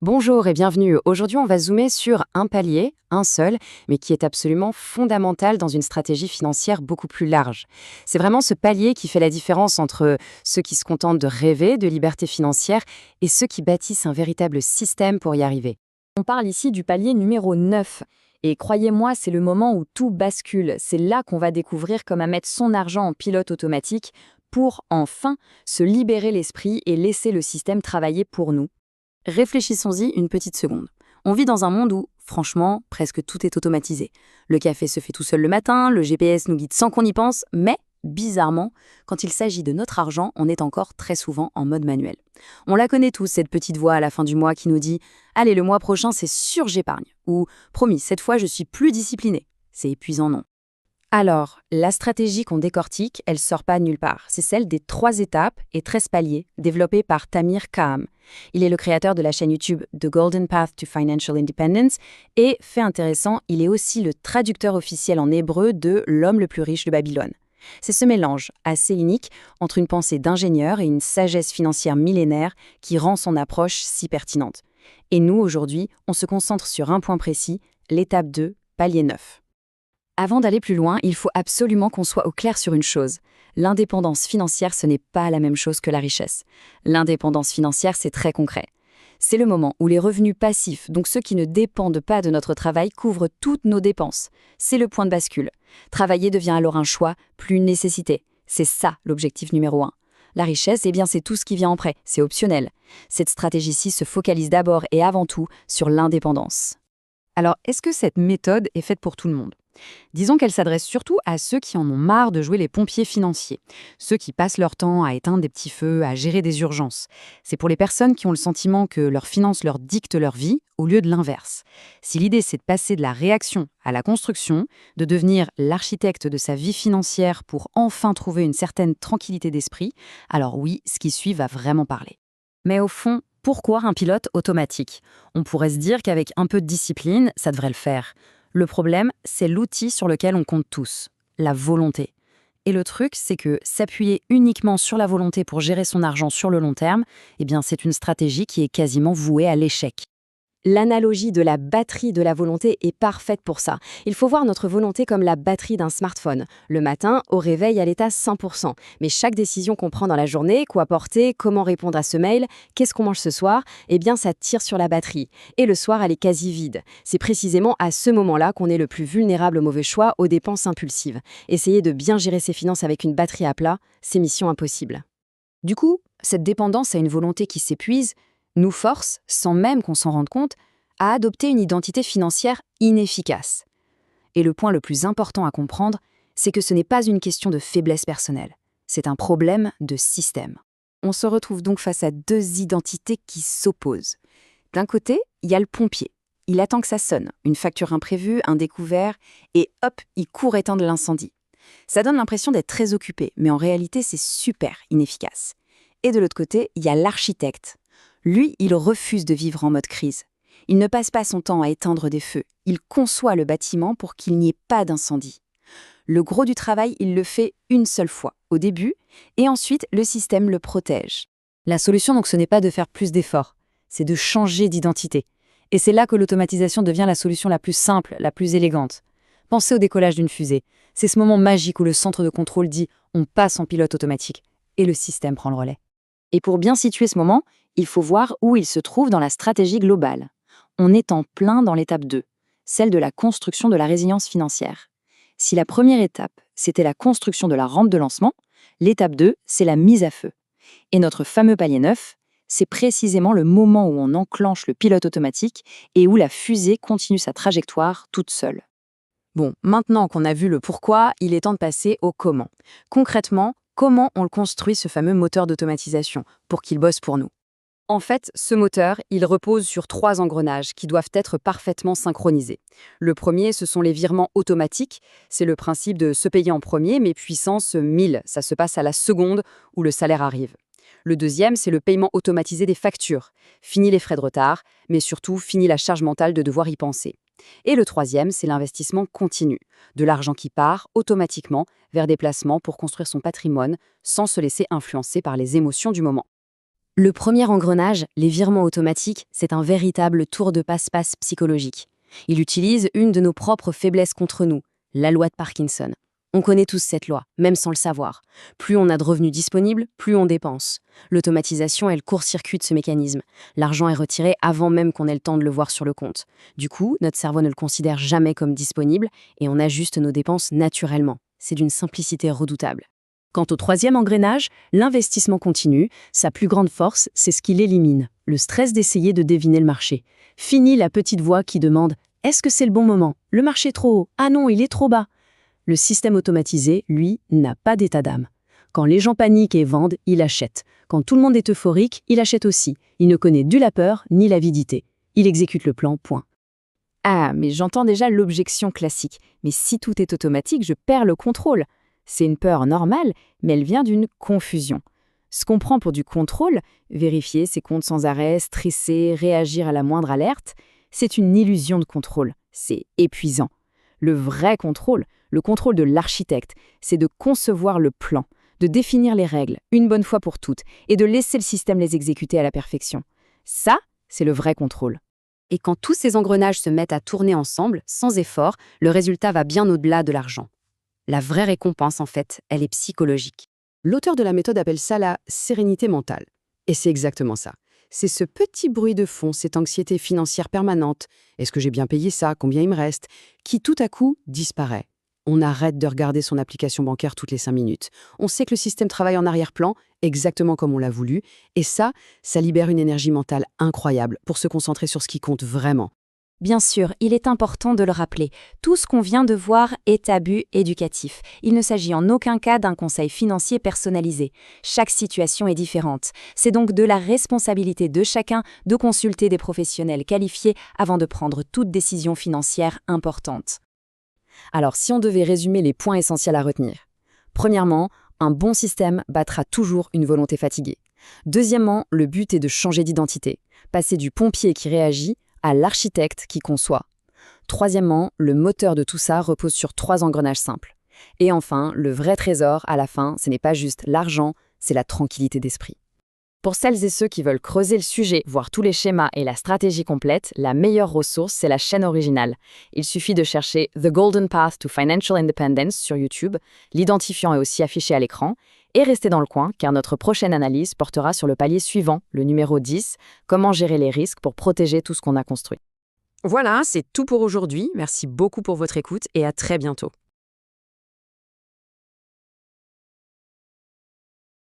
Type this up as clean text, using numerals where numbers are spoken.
Bonjour et bienvenue. Aujourd'hui, on va zoomer sur un palier, un seul, mais qui est absolument fondamental dans une stratégie financière beaucoup plus large. C'est vraiment ce palier qui fait la différence entre ceux qui se contentent de rêver de liberté financière et ceux qui bâtissent un véritable système pour y arriver. On parle ici du palier numéro 9. Et croyez-moi, c'est le moment où tout bascule. C'est là qu'on va découvrir comment mettre son argent en pilote automatique pour, enfin, se libérer l'esprit et laisser le système travailler pour nous. Réfléchissons-y une petite seconde. On vit dans un monde où, franchement, presque tout est automatisé. Le café se fait tout seul le matin, le GPS nous guide sans qu'on y pense, mais, bizarrement, quand il s'agit de notre argent, on est encore très souvent en mode manuel. On la connaît tous, cette petite voix à la fin du mois qui nous dit « Allez, le mois prochain, c'est sûr j'épargne » ou « Promis, cette fois, je suis plus discipliné ». C'est épuisant, non? Alors, la stratégie qu'on décortique, elle sort pas de nulle part. C'est celle des 3 étapes et 13 paliers développés par Tamir Kaham. Il est le créateur de la chaîne YouTube The Golden Path to Financial Independence et, fait intéressant, il est aussi le traducteur officiel en hébreu de L'homme le plus riche de Babylone. C'est ce mélange assez unique entre une pensée d'ingénieur et une sagesse financière millénaire qui rend son approche si pertinente. Et nous, aujourd'hui, on se concentre sur un point précis, l'étape 2, palier 9. Avant d'aller plus loin, il faut absolument qu'on soit au clair sur une chose. L'indépendance financière, ce n'est pas la même chose que la richesse. L'indépendance financière, c'est très concret. C'est le moment où les revenus passifs, donc ceux qui ne dépendent pas de notre travail, couvrent toutes nos dépenses. C'est le point de bascule. Travailler devient alors un choix, plus une nécessité. C'est ça l'objectif numéro 1. La richesse, eh bien, c'est tout ce qui vient après, c'est optionnel. Cette stratégie-ci se focalise d'abord et avant tout sur l'indépendance. Alors, est-ce que cette méthode est faite pour tout le monde ? Disons qu'elle s'adresse surtout à ceux qui en ont marre de jouer les pompiers financiers, ceux qui passent leur temps à éteindre des petits feux, à gérer des urgences. C'est pour les personnes qui ont le sentiment que leurs finances leur dictent leur vie, au lieu de l'inverse. Si l'idée c'est de passer de la réaction à la construction, de devenir l'architecte de sa vie financière pour enfin trouver une certaine tranquillité d'esprit, alors oui, ce qui suit va vraiment parler. Mais au fond, pourquoi un pilote automatique ? On pourrait se dire qu'avec un peu de discipline, ça devrait le faire. Le problème, c'est l'outil sur lequel on compte tous, la volonté. Et le truc, c'est que s'appuyer uniquement sur la volonté pour gérer son argent sur le long terme, eh bien, c'est une stratégie qui est quasiment vouée à l'échec. L'analogie de la batterie de la volonté est parfaite pour ça. Il faut voir notre volonté comme la batterie d'un smartphone. Le matin, au réveil, elle est à 100%. Mais chaque décision qu'on prend dans la journée, quoi porter, comment répondre à ce mail, qu'est-ce qu'on mange ce soir, eh bien ça tire sur la batterie. Et le soir, elle est quasi vide. C'est précisément à ce moment-là qu'on est le plus vulnérable aux mauvais choix, aux dépenses impulsives. Essayer de bien gérer ses finances avec une batterie à plat, c'est mission impossible. Du coup, cette dépendance à une volonté qui s'épuise nous force, sans même qu'on s'en rende compte, à adopter une identité financière inefficace. Et le point le plus important à comprendre, c'est que ce n'est pas une question de faiblesse personnelle, c'est un problème de système. On se retrouve donc face à 2 identités qui s'opposent. D'un côté, il y a le pompier. Il attend que ça sonne, une facture imprévue, un découvert, et hop, il court éteindre l'incendie. Ça donne l'impression d'être très occupé, mais en réalité, c'est super inefficace. Et de l'autre côté, il y a l'architecte. Lui, il refuse de vivre en mode crise. Il ne passe pas son temps à éteindre des feux. Il conçoit le bâtiment pour qu'il n'y ait pas d'incendie. Le gros du travail, il le fait une seule fois, au début, et ensuite, le système le protège. La solution, donc, ce n'est pas de faire plus d'efforts, c'est de changer d'identité. Et c'est là que l'automatisation devient la solution la plus simple, la plus élégante. Pensez au décollage d'une fusée. C'est ce moment magique où le centre de contrôle dit « on passe en pilote automatique » et le système prend le relais. Et pour bien situer ce moment, il faut voir où il se trouve dans la stratégie globale. On est en plein dans l'étape 2, celle de la construction de la résilience financière. Si la première étape, c'était la construction de la rampe de lancement, l'étape 2, c'est la mise à feu. Et notre fameux palier 9, c'est précisément le moment où on enclenche le pilote automatique et où la fusée continue sa trajectoire toute seule. Bon, maintenant qu'on a vu le pourquoi, il est temps de passer au comment. Concrètement, comment on le construit ce fameux moteur d'automatisation pour qu'il bosse pour nous ? En fait, ce moteur, il repose sur 3 engrenages qui doivent être parfaitement synchronisés. Le premier, ce sont les virements automatiques. C'est le principe de se payer en premier, mais puissance 1000. Ça se passe à la seconde où le salaire arrive. Le deuxième, c'est le paiement automatisé des factures. Fini les frais de retard, mais surtout fini la charge mentale de devoir y penser. Et le troisième, c'est l'investissement continu. De l'argent qui part automatiquement vers des placements pour construire son patrimoine sans se laisser influencer par les émotions du moment. Le premier engrenage, les virements automatiques, c'est un véritable tour de passe-passe psychologique. Il utilise une de nos propres faiblesses contre nous, la loi de Parkinson. On connaît tous cette loi, même sans le savoir. Plus on a de revenus disponibles, plus on dépense. L'automatisation, elle court-circuite ce mécanisme. L'argent est retiré avant même qu'on ait le temps de le voir sur le compte. Du coup, notre cerveau ne le considère jamais comme disponible et on ajuste nos dépenses naturellement. C'est d'une simplicité redoutable. Quant au troisième engrenage, l'investissement continu, sa plus grande force, c'est ce qu'il élimine, le stress d'essayer de deviner le marché. Fini la petite voix qui demande « Est-ce que c'est le bon moment? Le marché est trop haut? Ah non, il est trop bas !» Le système automatisé, lui, n'a pas d'état d'âme. Quand les gens paniquent et vendent, il achète. Quand tout le monde est euphorique, il achète aussi. Il ne connaît ni la peur, ni l'avidité. Il exécute le plan, point. Ah, mais j'entends déjà l'objection classique. Mais si tout est automatique, je perds le contrôle. C'est une peur normale, mais elle vient d'une confusion. Ce qu'on prend pour du contrôle, vérifier ses comptes sans arrêt, stresser, réagir à la moindre alerte, c'est une illusion de contrôle. C'est épuisant. Le vrai contrôle, le contrôle de l'architecte, c'est de concevoir le plan, de définir les règles, une bonne fois pour toutes, et de laisser le système les exécuter à la perfection. Ça, c'est le vrai contrôle. Et quand tous ces engrenages se mettent à tourner ensemble, sans effort, le résultat va bien au-delà de l'argent. La vraie récompense, en fait, elle est psychologique. L'auteur de la méthode appelle ça la sérénité mentale. Et c'est exactement ça. C'est ce petit bruit de fond, cette anxiété financière permanente. Est-ce que j'ai bien payé ça? Combien il me reste? Qui tout à coup disparaît. On arrête de regarder son application bancaire toutes les 5 minutes. On sait que le système travaille en arrière-plan, exactement comme on l'a voulu. Et ça libère une énergie mentale incroyable pour se concentrer sur ce qui compte vraiment. Bien sûr, il est important de le rappeler. Tout ce qu'on vient de voir est à but éducatif. Il ne s'agit en aucun cas d'un conseil financier personnalisé. Chaque situation est différente. C'est donc de la responsabilité de chacun de consulter des professionnels qualifiés avant de prendre toute décision financière importante. Alors, si on devait résumer les points essentiels à retenir. Premièrement, un bon système battra toujours une volonté fatiguée. Deuxièmement, le but est de changer d'identité, passer du pompier qui réagit à l'architecte qui conçoit. Troisièmement, le moteur de tout ça repose sur 3 engrenages simples. Et enfin, le vrai trésor, à la fin, ce n'est pas juste l'argent, c'est la tranquillité d'esprit. Pour celles et ceux qui veulent creuser le sujet, voir tous les schémas et la stratégie complète, la meilleure ressource, c'est la chaîne originale. Il suffit de chercher The Golden Path to Financial Independence sur YouTube, l'identifiant est aussi affiché à l'écran, et restez dans le coin car notre prochaine analyse portera sur le palier suivant, le numéro 10, comment gérer les risques pour protéger tout ce qu'on a construit. Voilà, c'est tout pour aujourd'hui. Merci beaucoup pour votre écoute et à très bientôt.